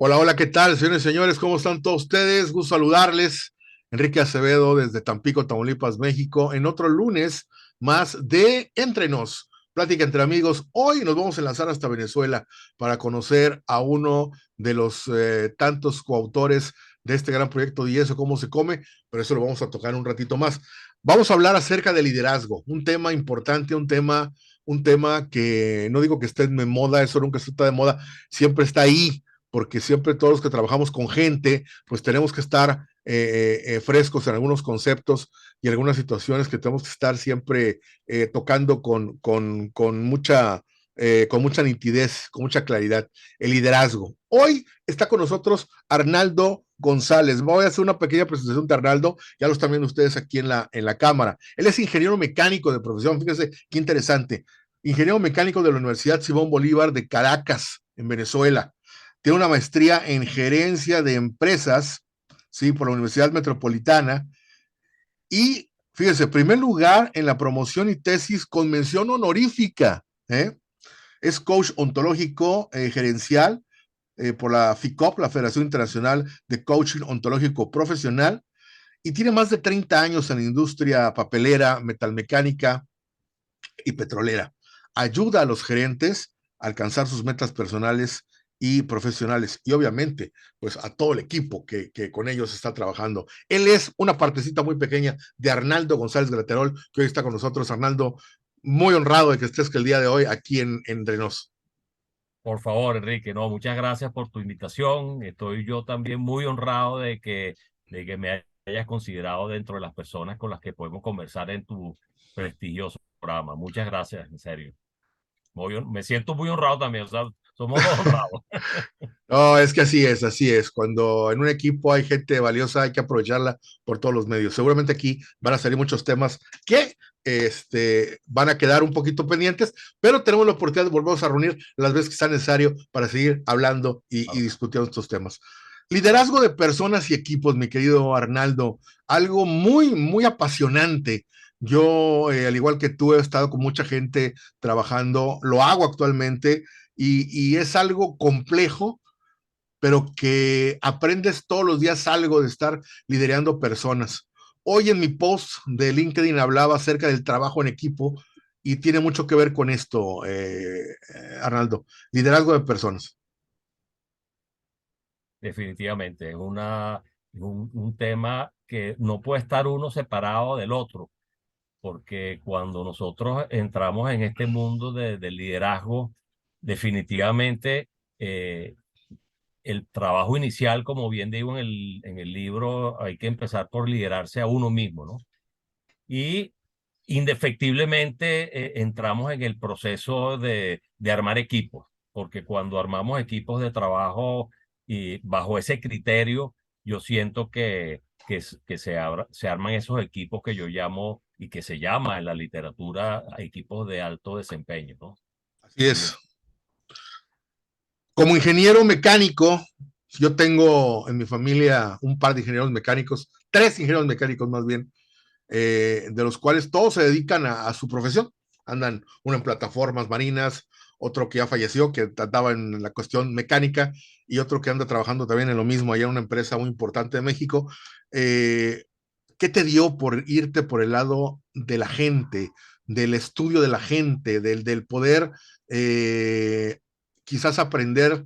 Hola, hola, ¿qué tal, señores y señores? ¿Cómo están todos ustedes? Gusto saludarles. Enrique Acevedo desde Tampico, Tamaulipas, México, en otro lunes más de Entre Nos, plática entre amigos. Hoy nos vamos a enlazar hasta Venezuela para conocer a uno de los tantos coautores de este gran proyecto de Y eso, cómo se come, pero eso lo vamos a tocar un ratito más. Vamos a hablar acerca de liderazgo, un tema importante, un tema que no digo que esté en moda, eso nunca está de moda, siempre está ahí porque siempre todos los que trabajamos con gente, pues tenemos que estar frescos en algunos conceptos y en algunas situaciones que tenemos que estar siempre tocando con mucha nitidez, con mucha claridad, el liderazgo. Hoy está con nosotros Arnaldo González. Voy a hacer una pequeña presentación de Arnaldo, ya lo están viendo ustedes aquí en la cámara. Él es ingeniero mecánico de profesión, fíjense qué interesante. Ingeniero mecánico de la Universidad Simón Bolívar de Caracas, en Venezuela. Tiene una maestría en gerencia de empresas, ¿sí? Por la Universidad Metropolitana. Y fíjense, primer lugar en la promoción y tesis con mención honorífica. ¿Eh? Es coach ontológico gerencial por la FICOP, la Federación Internacional de Coaching Ontológico Profesional, y tiene más de 30 años en la industria papelera, metalmecánica y petrolera. Ayuda a los gerentes a alcanzar sus metas personales y profesionales y obviamente pues a todo el equipo que con ellos está trabajando. Él es una partecita muy pequeña de Arnaldo González Graterol, que hoy está con nosotros. Arnaldo, muy honrado de que estés el día de hoy aquí en Renos. Por favor, Enrique, no, muchas gracias por tu invitación. Estoy yo también muy honrado de que me hayas considerado dentro de las personas con las que podemos conversar en tu prestigioso programa. Muchas gracias, en serio. Me siento muy honrado también, o sea, somos dos honrados. No, es que así es, así es. Cuando en un equipo hay gente valiosa, hay que aprovecharla por todos los medios. Seguramente aquí van a salir muchos temas que van a quedar un poquito pendientes, pero tenemos la oportunidad de volvernos a reunir las veces que sea necesario para seguir hablando y Claro, discutiendo estos temas. claro. Liderazgo de personas y equipos, mi querido Arnaldo, algo muy, muy apasionante. Yo, al igual que tú, he estado con mucha gente trabajando, lo hago actualmente y es algo complejo, pero que aprendes todos los días algo de estar liderando personas. Hoy en mi post de LinkedIn hablaba acerca del trabajo en equipo y tiene mucho que ver con esto, Arnaldo, liderazgo de personas. Definitivamente, es un tema que no puede estar uno separado del otro, porque cuando nosotros entramos en este mundo del liderazgo, definitivamente eh, el trabajo inicial, como bien digo en el libro, hay que empezar por liderarse a uno mismo, ¿no? Y indefectiblemente entramos en el proceso de armar equipos, porque cuando armamos equipos de trabajo y bajo ese criterio, yo siento que se arman esos equipos que yo llamo y que se llama en la literatura equipos de alto desempeño, ¿no? Así Y es. Como ingeniero mecánico, yo tengo en mi familia un par de ingenieros mecánicos, tres ingenieros mecánicos más bien, de los cuales todos se dedican a su profesión. Andan uno en plataformas marinas, otro que ya falleció, que trataba en la cuestión mecánica, y otro que anda trabajando también en lo mismo, allá en una empresa muy importante de México. Eh, ¿Qué te dio por irte por el lado de la gente, del estudio de la gente, del poder quizás aprender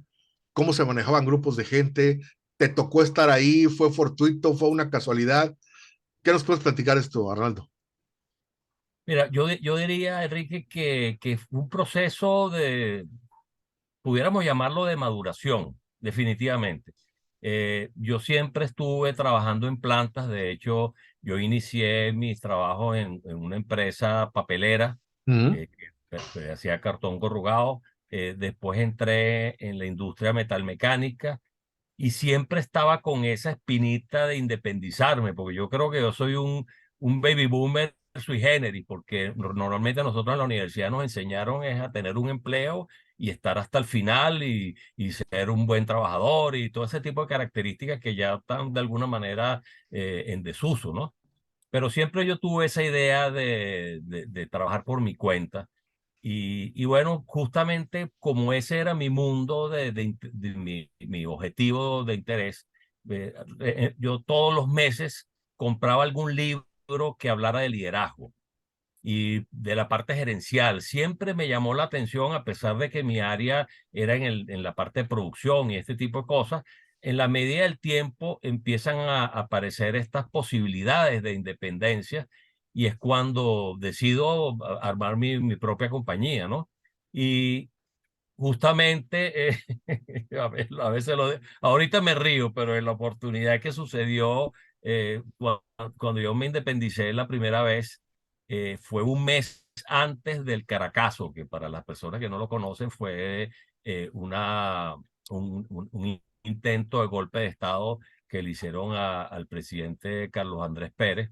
cómo se manejaban grupos de gente? ¿Te tocó estar ahí? ¿Fue fortuito? ¿Fue una casualidad? ¿Qué nos puedes platicar esto, Arnaldo? mira, yo diría, Enrique, que fue un proceso pudiéramos llamarlo de maduración, definitivamente. Yo siempre estuve trabajando en plantas, de hecho, yo inicié mis trabajos en una empresa papelera que hacía cartón corrugado, después entré en la industria metalmecánica y siempre estaba con esa espinita de independizarme, porque yo creo que yo soy un baby boomer sui generis, porque normalmente nosotros en la universidad nos enseñaron es a tener un empleo y estar hasta el final y ser un buen trabajador y todo ese tipo de características que ya están de alguna manera en desuso, ¿no? Pero siempre yo tuve esa idea de trabajar por mi cuenta Y bueno, justamente como ese era mi mundo mi objetivo de interés, yo todos los meses compraba algún libro que hablara de liderazgo y de la parte gerencial. Siempre me llamó la atención, a pesar de que mi área era en la parte de producción y este tipo de cosas. En la medida del tiempo empiezan a aparecer estas posibilidades de independencia y es cuando decido armar mi propia compañía, ¿no? Y justamente, a veces ahorita me río, pero en la oportunidad que sucedió cuando yo me independicé la primera vez, fue un mes antes del Caracazo, que para las personas que no lo conocen fue un intento de golpe de Estado que le hicieron al presidente Carlos Andrés Pérez.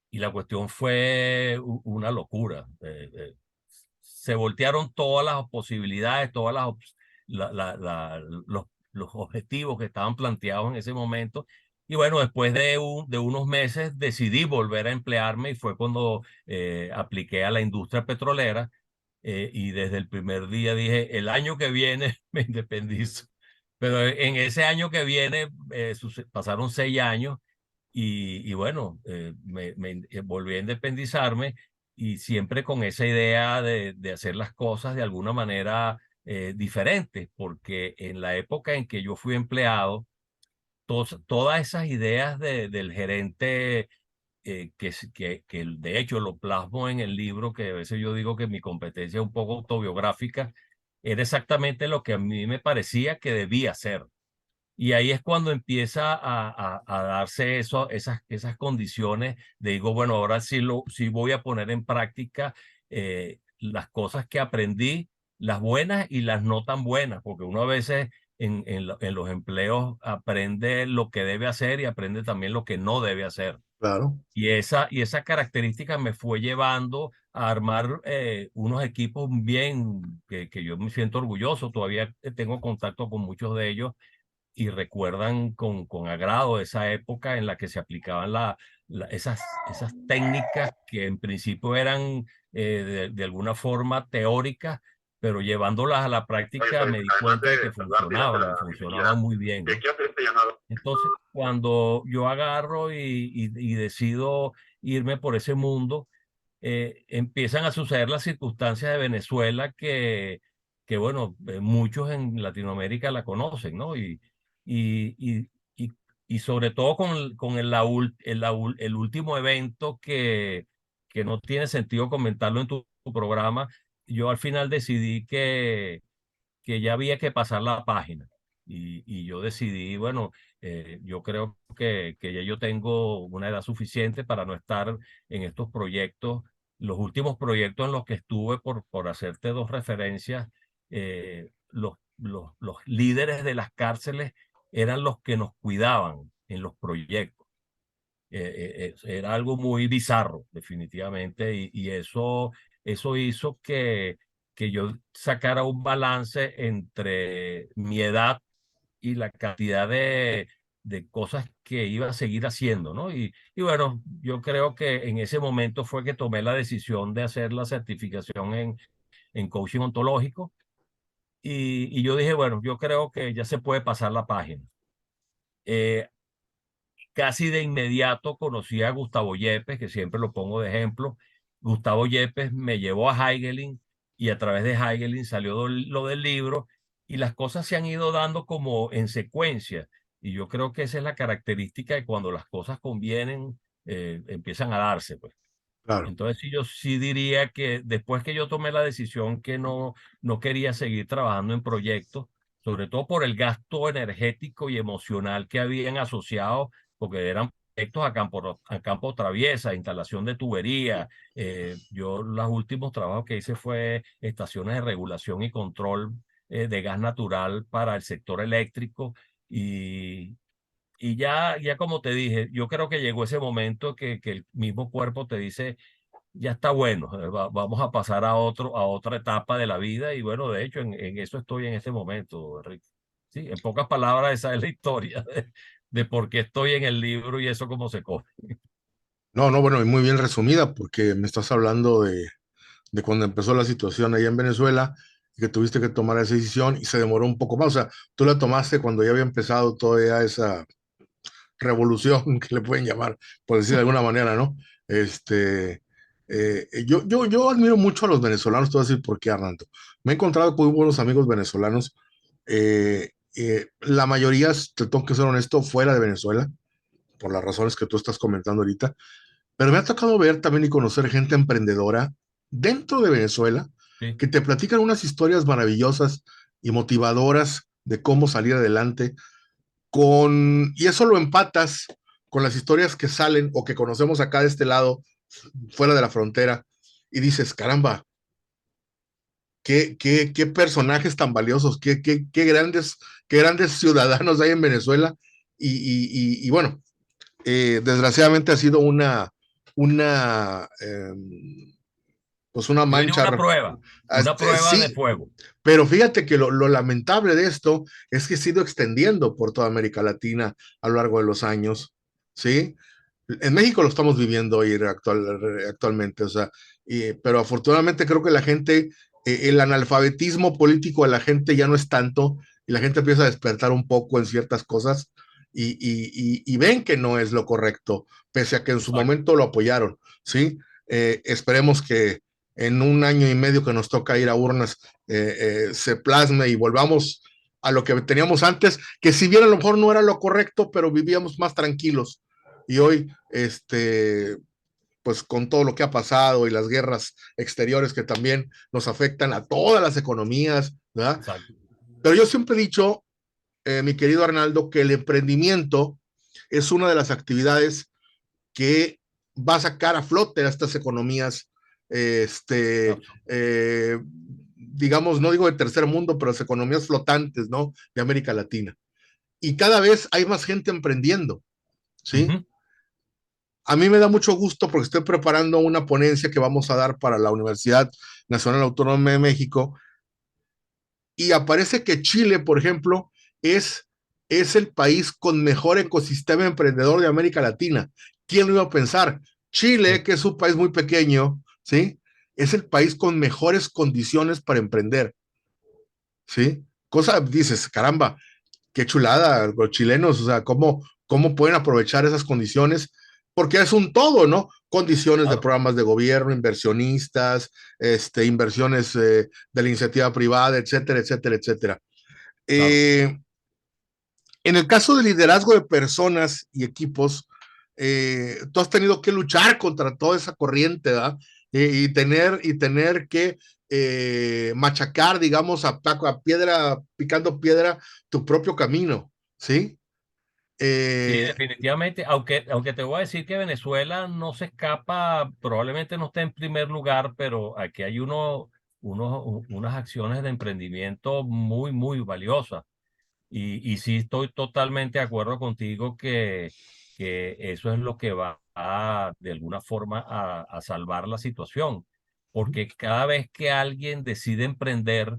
Y la cuestión fue una locura. Se voltearon todas las posibilidades, todas los objetivos que estaban planteados en ese momento. Y bueno, después de unos meses decidí volver a emplearme y fue cuando apliqué a la industria petrolera y desde el primer día dije, el año que viene me independizo. Pero en ese año que viene pasaron 6 años y bueno, volví a independizarme y siempre con esa idea de hacer las cosas de alguna manera diferente, porque en la época en que yo fui empleado, todas esas ideas del gerente, que de hecho lo plasmo en el libro, que a veces yo digo que mi competencia es un poco autobiográfica, era exactamente lo que a mí me parecía que debía ser. Y ahí es cuando empieza a darse esas condiciones de digo, bueno, ahora sí voy a poner en práctica las cosas que aprendí, las buenas y las no tan buenas, porque uno a veces en los empleos aprende lo que debe hacer y aprende también lo que no debe hacer. Claro. Y esa característica me fue llevando a armar unos equipos bien, que yo me siento orgulloso, todavía tengo contacto con muchos de ellos y recuerdan con agrado esa época en la que se aplicaban esas técnicas que en principio eran de alguna forma teóricas, pero llevándolas a la Oye, práctica pues, me di además cuenta de de que saludarte y darte funcionaban y la funcionaban bienvenida, muy bien, ¿no? quiero hacer este llamado. Entonces, cuando yo agarro y decido irme por ese mundo, empiezan a suceder las circunstancias de Venezuela que bueno, muchos en Latinoamérica la conocen, ¿no? Y, y, y, y sobre todo con el último evento que no tiene sentido comentarlo en tu programa, yo al final decidí que ya había que pasar la página. Y yo decidí, bueno, yo creo que ya yo tengo una edad suficiente para no estar en estos proyectos. Los últimos proyectos en los que estuve, por hacerte dos referencias, los líderes de las cárceles eran los que nos cuidaban en los proyectos. Era algo muy bizarro, definitivamente, y eso hizo que yo sacara un balance entre mi edad y la cantidad de cosas que iba a seguir haciendo, ¿no? Y bueno, yo creo que en ese momento fue que tomé la decisión de hacer la certificación en coaching ontológico, y yo dije, bueno, yo creo que ya se puede pasar la página. Eh, Casi de inmediato conocí a Gustavo Yepes, que siempre lo pongo de ejemplo. Gustavo Yepes me llevó a Heigelin y a través de Heigelin salió lo del libro y las cosas se han ido dando como en secuencia. Y yo creo que esa es la característica de cuando las cosas convienen, empiezan a darse, pues. Claro. Entonces sí, yo sí diría que después que yo tomé la decisión que no quería seguir trabajando en proyectos, sobre todo por el gasto energético y emocional que habían asociado, porque eran proyectos a campo traviesa, instalación de tubería. Yo los últimos trabajos que hice fue estaciones de regulación y control de gas natural para el sector eléctrico y ya como te dije, yo creo que llegó ese momento que el mismo cuerpo te dice, ya está bueno, vamos a pasar a otra etapa de la vida y bueno, de hecho en eso estoy en este momento, Enrique. Sí, en pocas palabras esa es la historia de por qué estoy en el libro y eso cómo se coge. No, no, bueno, y muy bien resumida, porque me estás hablando de cuando empezó la situación allá en Venezuela, y que tuviste que tomar esa decisión y se demoró un poco más. O sea, tú la tomaste cuando ya había empezado toda esa revolución que le pueden llamar, por decir de alguna manera, ¿no? Este, yo admiro mucho a los venezolanos, te voy a decir por qué, Arnaldo. Me he encontrado con muy buenos amigos venezolanos. La mayoría, te tengo que ser honesto, fuera de Venezuela, por las razones que tú estás comentando ahorita, pero me ha tocado ver también y conocer gente emprendedora dentro de Venezuela Sí, que te platican unas historias maravillosas y motivadoras de cómo salir adelante y eso lo empatas con las historias que salen o que conocemos acá de este lado, fuera de la frontera, y dices, caramba, qué personajes tan valiosos, qué grandes ciudadanos hay en Venezuela. Y bueno, desgraciadamente ha sido una pues una yo diría mancha. una prueba de Sí, fuego. pero fíjate que lo lamentable de esto es que se ha ido extendiendo por toda América Latina a lo largo de los años, ¿sí? En México lo estamos viviendo hoy actualmente, o sea, pero afortunadamente creo que la gente, el analfabetismo político de la gente ya no es tanto, y la gente empieza a despertar un poco en ciertas cosas y ven que no es lo correcto, pese a que en su Exacto. momento lo apoyaron, ¿sí? Esperemos que en un año y medio que nos toca ir a urnas se plasme y volvamos a lo que teníamos antes, que si bien a lo mejor no era lo correcto, pero vivíamos más tranquilos. Y hoy, pues con todo lo que ha pasado y las guerras exteriores que también nos afectan a todas las economías, ¿verdad? Exacto. Pero yo siempre he dicho, mi querido Arnaldo, que el emprendimiento es una de las actividades que va a sacar a flote a estas economías, digamos, no digo de tercer mundo, pero las economías flotantes, ¿no? De América Latina. Y cada vez hay más gente emprendiendo, ¿sí? Ujú. A mí me da mucho gusto porque estoy preparando una ponencia que vamos a dar para la Universidad Nacional Autónoma de México y aparece que Chile, por ejemplo, es el país con mejor ecosistema emprendedor de América Latina. ¿Quién lo iba a pensar? Chile, Sí. que es un país muy pequeño, ¿sí? Es el país con mejores condiciones para emprender, ¿sí? Cosa, dices, caramba, qué chulada, los chilenos, o sea, cómo pueden aprovechar esas condiciones, porque es un todo, ¿no? Condiciones de Claro, programas de gobierno, inversionistas, inversiones de la iniciativa privada, etcétera, etcétera, etcétera. claro. Eh, en el caso de liderazgo de personas y equipos, tú has tenido que luchar contra toda esa corriente, ¿verdad? Y tener que machacar, digamos, a piedra, picando piedra, tu propio camino, ¿sí? Sí, Eh, definitivamente, aunque te voy a decir que Venezuela no se escapa, probablemente no esté en primer lugar, pero aquí hay unas acciones de emprendimiento muy, muy valiosas. Y sí estoy totalmente de acuerdo contigo que eso es lo que va de alguna forma, a salvar la situación. Porque cada vez que alguien decide emprender,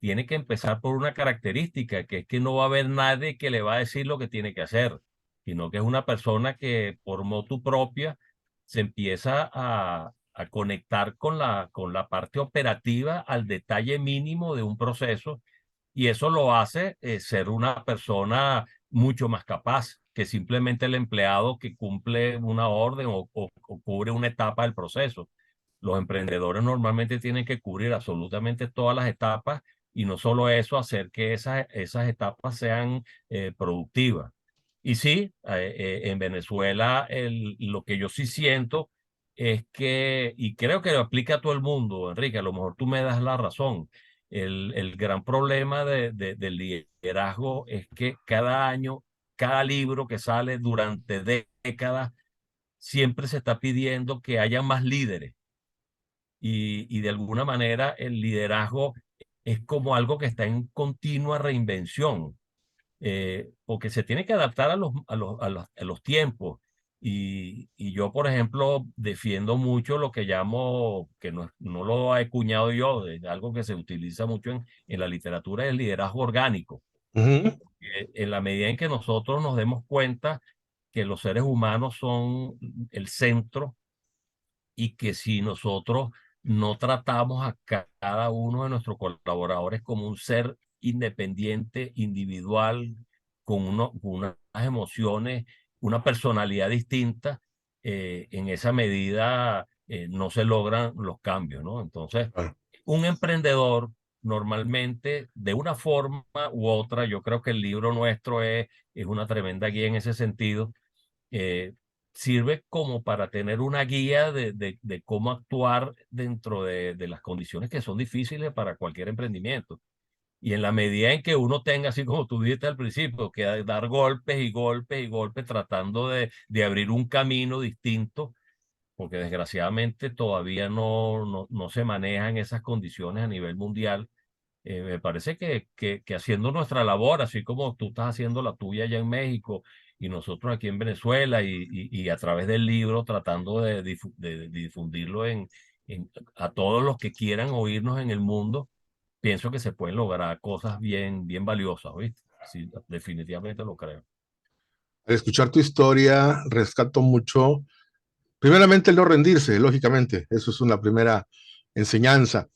tiene que empezar por una característica, que es que no va a haber nadie que le va a decir lo que tiene que hacer, sino que es una persona que por motu propia se empieza a conectar con la parte operativa al detalle mínimo de un proceso, y eso lo hace ser una persona mucho más capaz que simplemente el empleado que cumple una orden o cubre una etapa del proceso. Los emprendedores normalmente tienen que cubrir absolutamente todas las etapas, y no solo eso, hacer que esas etapas sean productivas. Y sí, en Venezuela lo que yo sí siento es que, y creo que lo aplica a todo el mundo, Enrique, a lo mejor tú me das la razón, el gran problema del liderazgo es que cada año, cada libro que sale durante décadas, siempre se está pidiendo que haya más líderes, y de alguna manera el liderazgo es como algo que está en continua reinvención, porque se tiene que adaptar a los tiempos. Y yo, por ejemplo, defiendo mucho lo que llamo, que no lo he acuñado yo, de algo que se utiliza mucho en la literatura, el liderazgo orgánico. Ujú. En la medida en que nosotros nos demos cuenta que los seres humanos son el centro, y que si nosotros no tratamos a cada uno de nuestros colaboradores como un ser independiente, individual, con unas emociones, una personalidad distinta. En esa medida no se logran los cambios, ¿no? Entonces, Claro. un emprendedor normalmente, de una forma u otra, yo creo que el libro nuestro es una tremenda guía en ese sentido. eh, Sirve como para tener una guía de cómo actuar dentro de las condiciones que son difíciles para cualquier emprendimiento. Y en la medida en que uno tenga, así como tú dijiste al principio, que dar golpes y golpes y golpes tratando de abrir un camino distinto, porque desgraciadamente todavía no se manejan esas condiciones a nivel mundial. Me parece que haciendo nuestra labor, así como tú estás haciendo la tuya allá en México y nosotros aquí en Venezuela y a través del libro tratando de difundirlo a todos los que quieran oírnos en el mundo, pienso que se pueden lograr cosas bien valiosas, ¿viste? Sí, definitivamente lo creo. Al escuchar tu historia, rescato mucho, primeramente el no rendirse, lógicamente, eso es una primera enseñanza,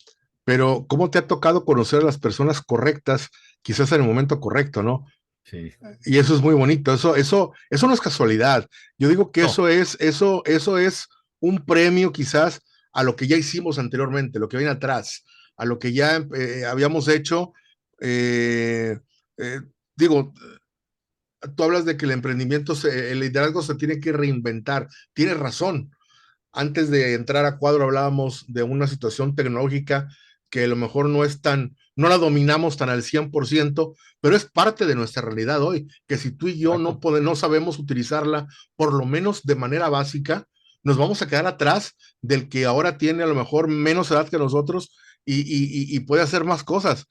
pero ¿cómo te ha tocado conocer a las personas correctas, quizás en el momento correcto, ¿no? Sí. Y eso es muy bonito, eso no es casualidad. Yo digo que No, eso es un premio quizás a lo que ya hicimos anteriormente, lo que viene atrás, a lo que ya habíamos hecho. eh, eh, Digo, tú hablas de que el emprendimiento, el liderazgo se tiene que reinventar. Tienes razón. Antes de entrar a cuadro hablábamos de una situación tecnológica que a lo mejor no es tan, no la dominamos tan al 100%, pero es parte de nuestra realidad hoy, que si tú y yo exacto. no sabemos utilizarla, por lo menos de manera básica, nos vamos a quedar atrás del que ahora tiene a lo mejor menos edad que nosotros y puede hacer más cosas.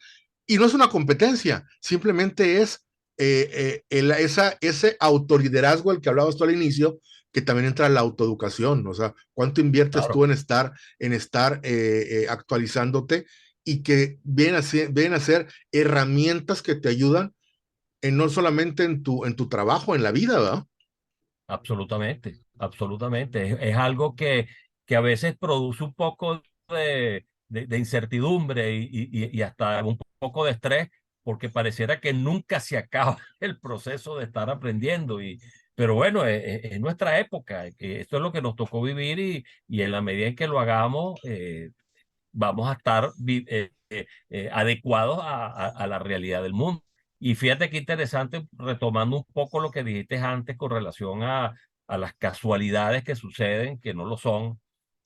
Y no es una competencia, simplemente es ese autoliderazgo al que hablabas tú al inicio, que también entra la autoeducación, o sea, cuánto inviertes tú Claro. en estar actualizándote y que vienen a ser herramientas que te ayudan no solamente en tu trabajo, en la vida, ¿verdad? Absolutamente, absolutamente. Es algo que a veces produce un poco de incertidumbre y hasta un poco de estrés, porque pareciera que nunca se acaba el proceso de estar aprendiendo. Pero bueno, es nuestra época, esto es lo que nos tocó vivir y en la medida en que lo hagamos, vamos a estar adecuados a la realidad del mundo. Y fíjate qué interesante, retomando un poco lo que dijiste antes con relación a las casualidades que suceden, que no lo son.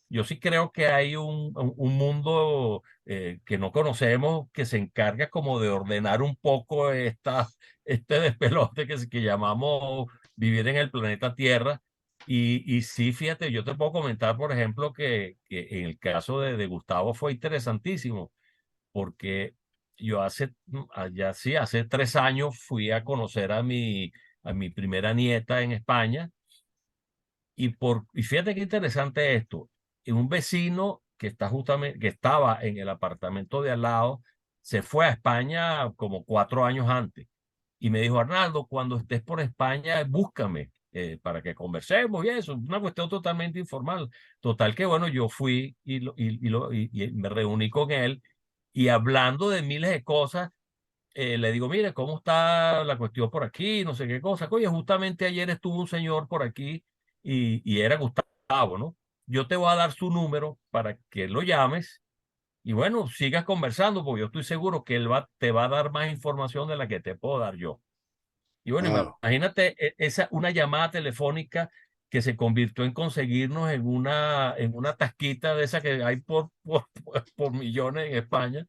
Yo sí creo que hay un mundo que no conocemos que se encarga como de ordenar un poco este despelote que llamamos vivir en el planeta Tierra. Y sí, fíjate, yo te puedo comentar, por ejemplo, que en el caso de Gustavo fue interesantísimo, porque yo hace 3 años fui a conocer a mi primera nieta en España y fíjate qué interesante esto. Un vecino que estaba en el apartamento de al lado, se fue a España como 4 años antes. Y me dijo, Arnaldo, cuando estés por España, búscame para que conversemos y eso. Una cuestión totalmente informal. Total que bueno, yo fui y me reuní con él y hablando de miles de cosas, le digo, mire, ¿cómo está la cuestión por aquí? No sé qué cosa. Oye, justamente ayer estuvo un señor por aquí y era Gustavo, ¿no? Yo te voy a dar su número para que lo llames y bueno, sigas conversando, porque yo estoy seguro que te va a dar más información de la que te puedo dar yo. Y bueno, Claro. imagínate una llamada telefónica que se convirtió en conseguirnos en una tasquita de esa que hay por millones en España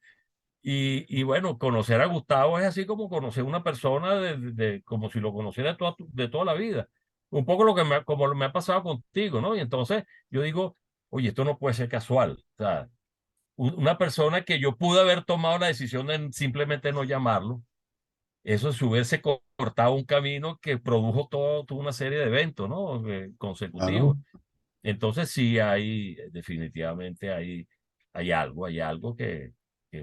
y bueno, conocer a Gustavo es así como conocer a una persona como si lo conociera de toda la vida. Un poco como me ha pasado contigo, ¿no? Y entonces yo digo, oye, esto no puede ser casual. O sea, una persona que yo pude haber tomado la decisión de simplemente no llamarlo, eso es hubiese cortado un camino que produjo toda una serie de eventos, ¿no? Consecutivos. Claro. Entonces sí definitivamente hay algo que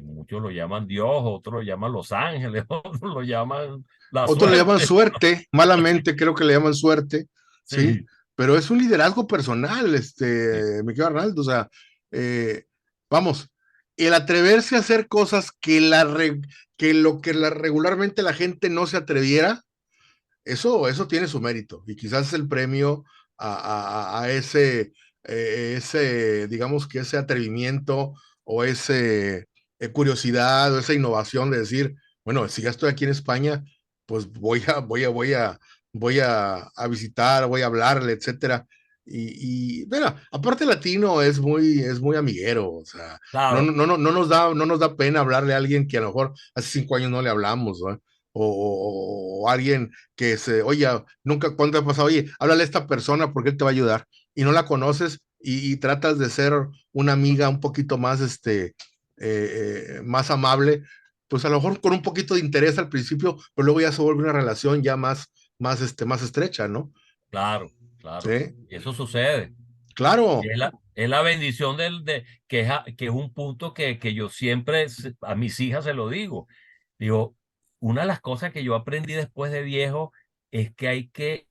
muchos lo llaman Dios, otros lo llaman los ángeles, otros lo llaman la Otros le llaman suerte. suerte, malamente creo que le llaman suerte, ¿sí? Sí, Pero es un liderazgo personal, sí, mi querido Arnaldo, o sea, eh, vamos, el atreverse a hacer cosas que lo que regularmente la gente no se atreviera, eso tiene su mérito y quizás es el premio a ese, digamos que ese atrevimiento o ese curiosidad o esa innovación de decir, bueno, si ya estoy aquí en España, pues voy a visitar, voy a hablarle, etcétera. Mira, aparte latino es muy amiguero, o sea, Claro, no nos da pena hablarle a alguien que a lo mejor hace 5 años no le hablamos, ¿no? O alguien oye, nunca, ¿cuándo te ha pasado? Oye, háblale a esta persona porque él te va a ayudar y no la conoces y tratas de ser una amiga un poquito más, más amable, pues a lo mejor con un poquito de interés al principio, pero luego ya se vuelve una relación ya más estrecha, ¿no? claro, claro. Sí, Y eso sucede. Y claro, es la bendición que es un punto que yo siempre a mis hijas se lo digo. Digo, una de las cosas que yo aprendí después de viejo es que hay que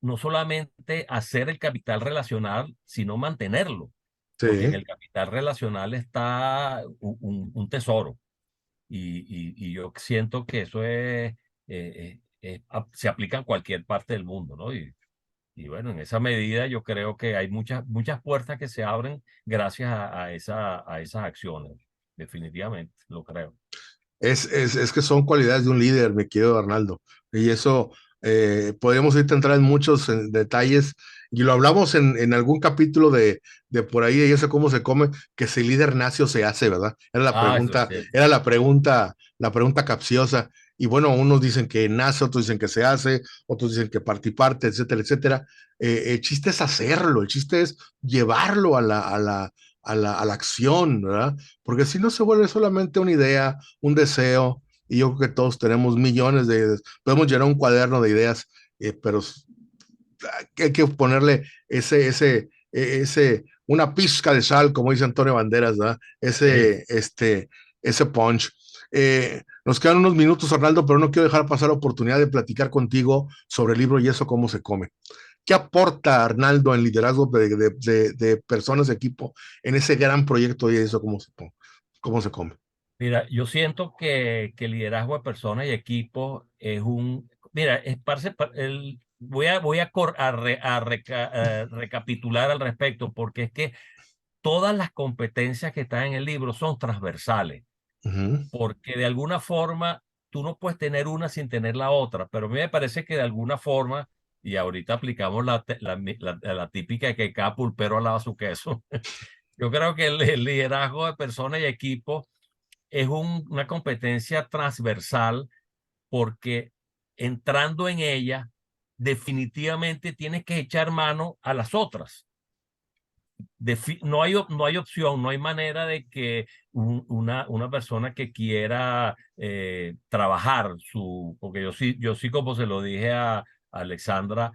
no solamente hacer el capital relacional, sino mantenerlo, porque en sí. el capital relacional está un tesoro. Y yo siento que eso se aplica en cualquier parte del mundo, ¿no? Y bueno, en esa medida yo creo que hay muchas puertas que se abren gracias a esas acciones. Definitivamente, lo creo. Es que son cualidades de un líder, mi querido Arnaldo. Y eso podríamos ir a entrar en muchos detalles. Y lo hablamos en algún capítulo de por ahí, de eso cómo se come, que si líder nace o se hace, ¿verdad? Ah, eso es cierto. La pregunta capciosa. Y bueno, unos dicen que nace, otros dicen que se hace, otros dicen que parte y parte, etcétera, etcétera. El chiste es hacerlo, el chiste es llevarlo a la acción, ¿verdad? Porque si no se vuelve solamente una idea, un deseo, y yo creo que todos tenemos millones de ideas, podemos llenar un cuaderno de ideas, pero hay que ponerle una pizca de sal, como dice Antonio Banderas, ¿verdad? Sí. Ese punch. Nos quedan unos minutos, Arnaldo, pero no quiero dejar pasar la oportunidad de platicar contigo sobre el libro Y eso cómo se come. ¿Qué aporta Arnaldo en liderazgo de personas de equipo en ese gran proyecto y eso cómo se come? Mira, yo siento que el liderazgo de personas y equipos es mira, voy a recapitular al respecto, porque es que todas las competencias que están en el libro son transversales, Ujú. porque de alguna forma tú no puedes tener una sin tener la otra, pero a mí me parece que de alguna forma, y ahorita aplicamos la típica de que cada pulpero alaba su queso, yo creo que el liderazgo de personas y equipos es una competencia transversal, porque entrando en ella, definitivamente tienes que echar mano a las otras. No hay opción, no hay manera de que una persona que quiera trabajar porque yo sí, como se lo dije a Alexandra,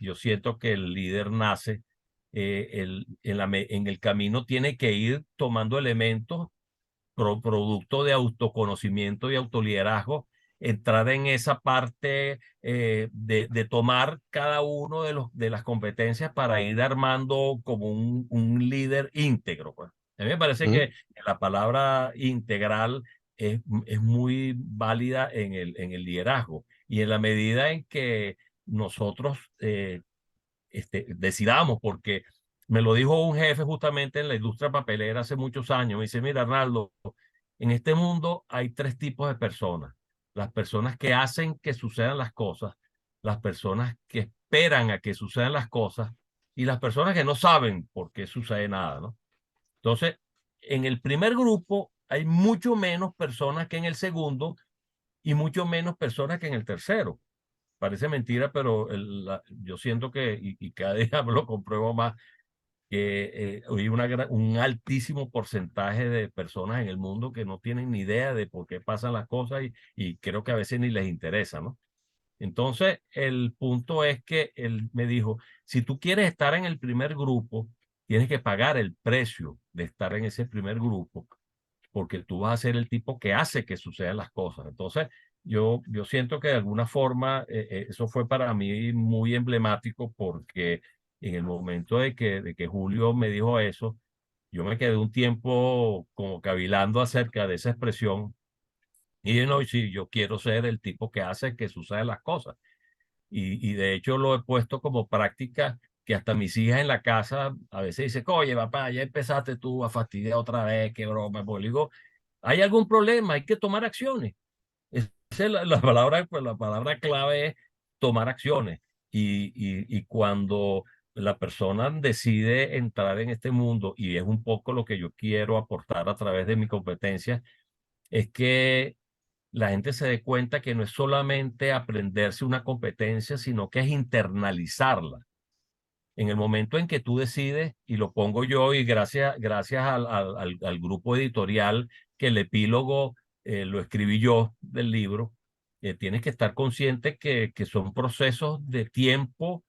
yo siento que el líder nace, en el camino tiene que ir tomando elementos producto de autoconocimiento y autoliderazgo, entrar en esa parte de tomar cada uno de las competencias para ir armando como un líder íntegro, pues. A mí me parece Ujú. que la palabra integral es muy válida en el liderazgo, y en la medida en que nosotros decidamos, porque me lo dijo un jefe justamente en la industria papelera hace muchos años. Me dice, mira, Arnaldo, en este mundo hay tres tipos de personas: las personas que hacen que sucedan las cosas, las personas que esperan a que sucedan las cosas, y las personas que no saben por qué sucede nada, ¿no? Entonces, en el primer grupo hay mucho menos personas que en el segundo, y mucho menos personas que en el tercero. Parece mentira, pero yo siento y cada día lo compruebo más, que hay un altísimo porcentaje de personas en el mundo que no tienen ni idea de por qué pasan las cosas, y creo que a veces ni les interesa, ¿no? Entonces, el punto es que él me dijo, si tú quieres estar en el primer grupo, tienes que pagar el precio de estar en ese primer grupo, porque tú vas a ser el tipo que hace que sucedan las cosas. Entonces, yo siento que de alguna forma eso fue para mí muy emblemático, porque en el momento de que Julio me dijo eso, yo me quedé un tiempo como cavilando acerca de esa expresión y dije, no, y sí, yo quiero ser el tipo que hace que sucedan las cosas. Y de hecho lo he puesto como práctica que hasta mis hijas en la casa a veces dicen, oye, papá, ya empezaste tú a fastidiar otra vez, qué broma. Pues le digo, hay algún problema, hay que tomar acciones. Esa es la palabra, pues, la palabra clave es tomar acciones. Y cuando la persona decide entrar en este mundo, y es un poco lo que yo quiero aportar a través de mi competencia, es que la gente se dé cuenta que no es solamente aprenderse una competencia, sino que es internalizarla. En el momento en que tú decides, y lo pongo yo, y gracias al grupo editorial que el epílogo lo escribí yo del libro, tienes que estar consciente que son procesos de tiempo,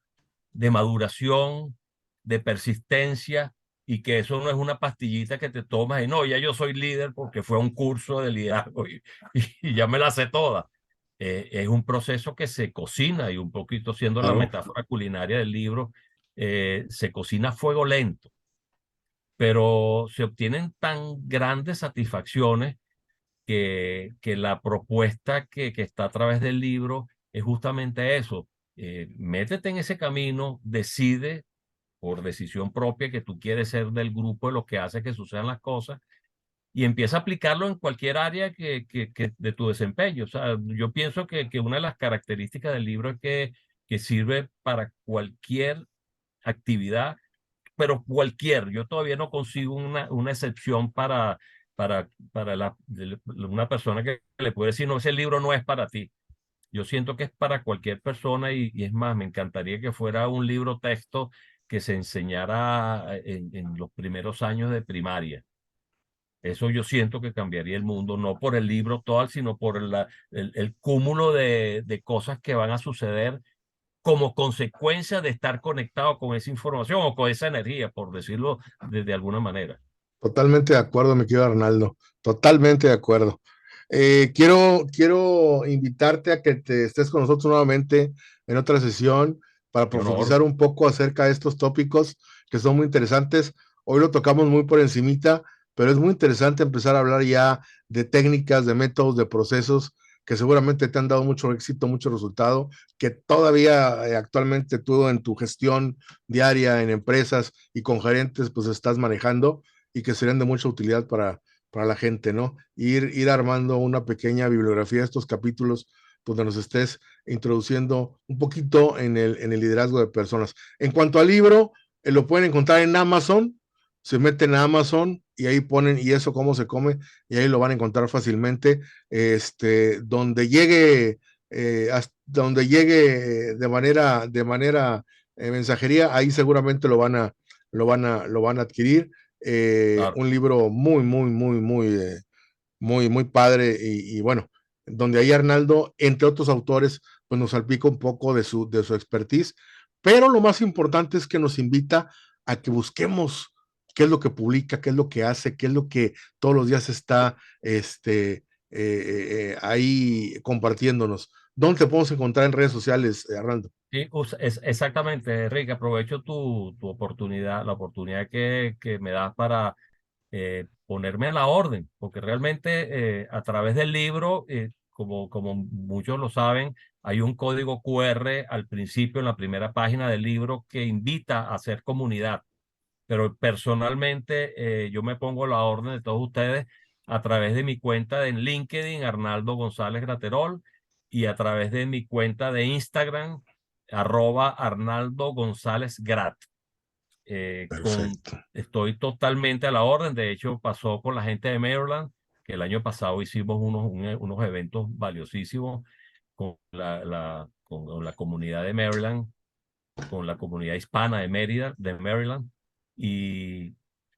de maduración, de persistencia, y que eso no es una pastillita que te tomas y no, ya yo soy líder porque fue a un curso de liderazgo y ya me la sé toda. Es un proceso que se cocina y un poquito siendo la Claro. metáfora culinaria del libro, se cocina a fuego lento, pero se obtienen tan grandes satisfacciones que la propuesta que está a través del libro es justamente eso. Métete en ese camino, decide por decisión propia que tú quieres ser del grupo de lo que hace que sucedan las cosas y empieza a aplicarlo en cualquier área que de tu desempeño. O sea, yo pienso que una de las características del libro es que sirve para cualquier actividad, pero cualquier. Yo todavía no consigo una excepción para una persona que le puede decir, no, ese libro no es para ti. Yo siento que es para cualquier persona y es más, me encantaría que fuera un libro texto que se enseñara en los primeros años de primaria. Eso yo siento que cambiaría el mundo, no por el libro total, sino por el cúmulo de cosas que van a suceder como consecuencia de estar conectado con esa información o con esa energía, por decirlo de alguna manera. Totalmente de acuerdo, mi querido Arnaldo. Totalmente de acuerdo. Quiero invitarte a que te estés con nosotros nuevamente en otra sesión para Mi honor, profundizar un poco acerca de estos tópicos que son muy interesantes. Hoy lo tocamos muy por encimita, pero es muy interesante empezar a hablar ya de técnicas, de métodos, de procesos que seguramente te han dado mucho éxito, mucho resultado, que todavía actualmente tú en tu gestión diaria en empresas y con gerentes pues estás manejando y que serían de mucha utilidad para la gente, ¿no? Ir armando una pequeña bibliografía de estos capítulos donde nos estés introduciendo un poquito en el liderazgo de personas. En cuanto al libro, lo pueden encontrar en Amazon, se meten a Amazon y ahí ponen y eso cómo se come y ahí lo van a encontrar fácilmente. Donde llegue, donde llegue de manera mensajería, ahí seguramente lo van a adquirir. claro. Un libro muy padre y bueno, donde ahí Arnaldo, entre otros autores, pues nos salpica un poco de su expertise, pero lo más importante es que nos invita a que busquemos qué es lo que publica, qué es lo que hace, qué es lo que todos los días está ahí compartiéndonos. ¿Dónde te podemos encontrar en redes sociales, Arnaldo? Sí, exactamente, Enrique, aprovecho tu oportunidad, la oportunidad que me das para ponerme a la orden, porque realmente a través del libro, como muchos lo saben, hay un código QR al principio, en la primera página del libro, que invita a hacer comunidad. Pero personalmente yo me pongo a la orden de todos ustedes a través de mi cuenta en LinkedIn, Arnaldo González Graterol, y a través de mi cuenta de Instagram, @Arnaldo González Grat. Perfecto. Estoy totalmente a la orden. De hecho, pasó con la gente de Maryland, que el año pasado hicimos unos eventos valiosísimos con la comunidad de Maryland, con la comunidad hispana de Mérida, de Maryland, y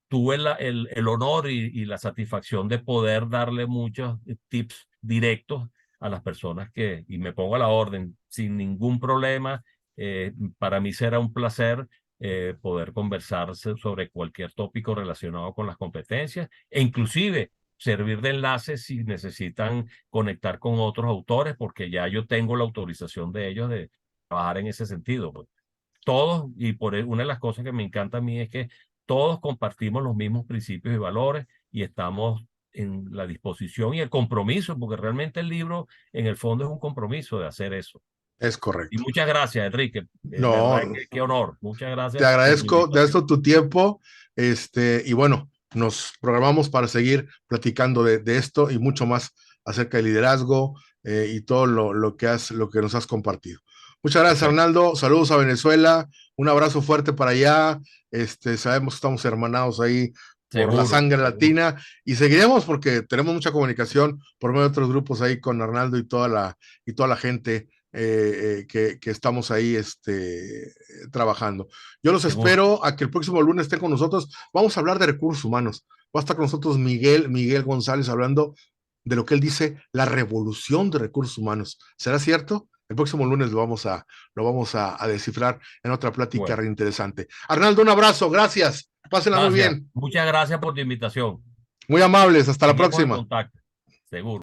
tuve el honor y la satisfacción de poder darle muchos tips directos a las personas y me pongo a la orden sin ningún problema. Para mí será un placer poder conversar sobre cualquier tópico relacionado con las competencias e inclusive servir de enlace si necesitan conectar con otros autores, porque ya yo tengo la autorización de ellos de trabajar en ese sentido, pues. Todos, y una de las cosas que me encanta a mí es que todos compartimos los mismos principios y valores y estamos en la disposición y el compromiso, porque realmente el libro en el fondo es un compromiso de hacer eso. Es Y correcto. muchas gracias, Enrique. De verdad, No, qué honor. Muchas te gracias por tu agradezco, invitación. tu tiempo, y bueno, nos programamos para seguir platicando de esto y mucho más acerca del liderazgo, y todo lo que nos has compartido. Muchas gracias, Perfecto. Arnaldo. Saludos a Venezuela. Un abrazo fuerte para allá. Sabemos que estamos hermanados ahí por la Seguro, sangre seguro. latina y seguiremos porque tenemos mucha comunicación por medio de otros grupos ahí con Arnaldo y toda la gente, que estamos ahí, trabajando. Yo los Seguro. espero a que el próximo lunes estén con nosotros. Vamos a hablar de recursos humanos. Va a estar con nosotros Miguel González, hablando de lo que él dice, la revolución de recursos humanos. ¿Será cierto? El próximo lunes lo vamos a descifrar en otra plática Bueno, interesante. Arnaldo, un abrazo, gracias. Pásenla muy gracias. bien. Muchas gracias por tu invitación. Muy amables, hasta la Seguimos en próxima. contacto. Seguro.